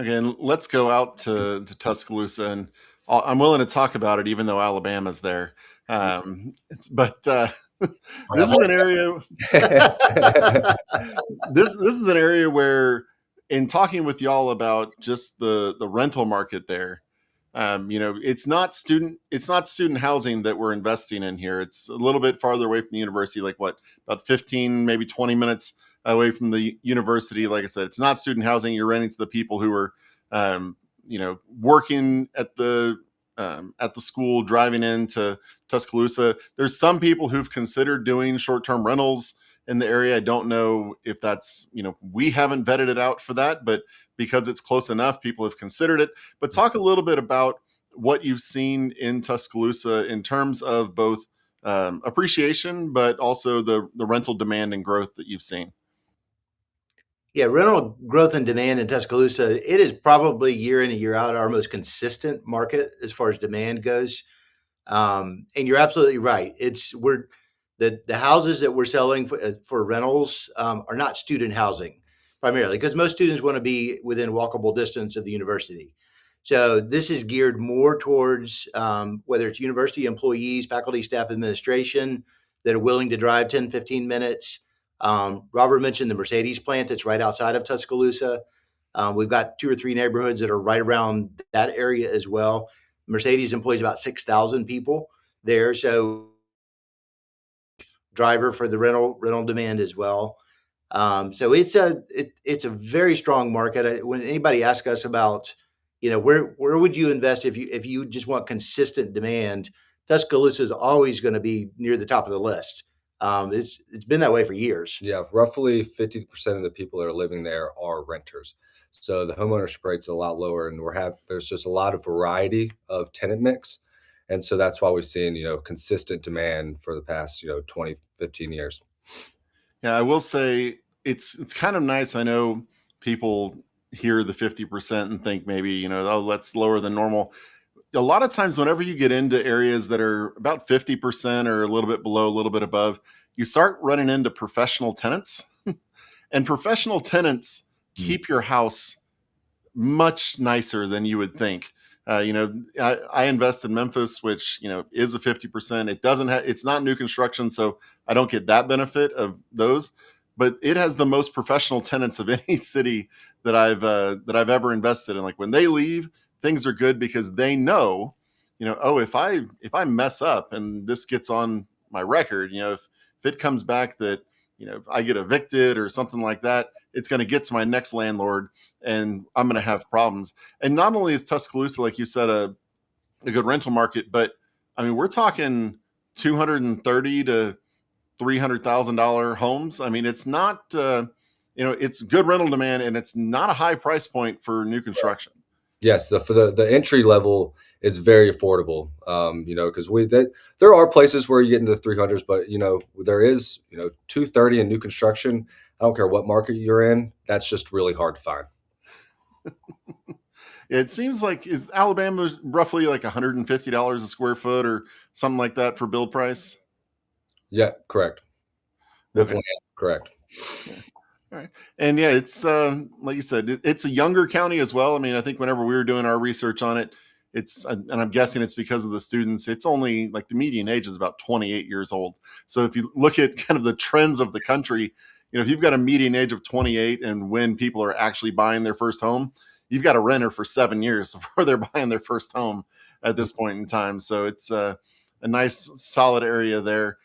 Again, let's go out to Tuscaloosa, and I'm willing to talk about it, even though Alabama's there. But this is an area. This is an area where, in talking with y'all about just the rental market there, it's not student housing that we're investing in here. It's a little bit farther away from the university, like what, about 15, maybe 20 minutes away from the university. Like I said, it's not student housing. You're renting to the people who are, working at the school, driving into Tuscaloosa. There's some people who've considered doing short-term rentals in the area. I don't know if that's, we haven't vetted it out for that, but because it's close enough, people have considered it. But talk a little bit about what you've seen in Tuscaloosa in terms of both appreciation, but also the rental demand and growth that you've seen. Yeah, rental growth and demand in Tuscaloosa, it is probably year in and year out our most consistent market as far as demand goes. And you're absolutely right. The houses that we're selling for rentals are not student housing primarily because most students want to be within walkable distance of the university. So this is geared more towards whether it's university employees, faculty, staff, administration that are willing to drive 10, 15 minutes. Robert mentioned the Mercedes plant that's right outside of Tuscaloosa. We've got two or three neighborhoods that are right around that area as well. Mercedes employs about 6,000 people there. So driver for the rental demand as well. So it's a very strong market. When anybody asks us about, where would you invest if you just want consistent demand, Tuscaloosa is always going to be near the top of the list. It's been that way for years. Yeah, roughly 50% of the people that are living there are renters. So the homeownership rate's a lot lower, and there's just a lot of variety of tenant mix. And so that's why we've seen, consistent demand for the past, 20, 15 years. Yeah, I will say it's kind of nice. I know people hear the 50% and think maybe, oh, that's lower than normal. A lot of times, whenever you get into areas that are about 50% or a little bit below, a little bit above, you start running into professional tenants. And professional tenants keep your house much nicer than you would think. I invest in Memphis, which is a 50%. It's not new construction, so I don't get that benefit of those. But it has the most professional tenants of any city that I've ever invested in. Like when they leave, things are good because they know, oh, if I mess up and this gets on my record, if it comes back that I get evicted or something like that, it's going to get to my next landlord and I'm going to have problems. And not only is Tuscaloosa, like you said, a good rental market, but I mean, we're talking 230 to $300,000 homes. I mean, it's not, it's good rental demand and it's not a high price point for new construction. Yes, for the entry level is very affordable. Because there are places where you get into the 300s, but there is 230 in new construction. I don't care what market you're in. That's just really hard to find. It seems like is Alabama roughly like $150 a square foot or something like that for build price. Yeah, correct. With Okay. land, correct. Yeah. All right. And yeah, it's like you said, it's a younger county as well. I mean, I think whenever we were doing our research on it, and I'm guessing it's because of the students, it's only like the median age is about 28 years old. So if you look at kind of the trends of the country, if you've got a median age of 28 and when people are actually buying their first home, you've got a renter for 7 years before they're buying their first home at this point in time. So it's a nice solid area there.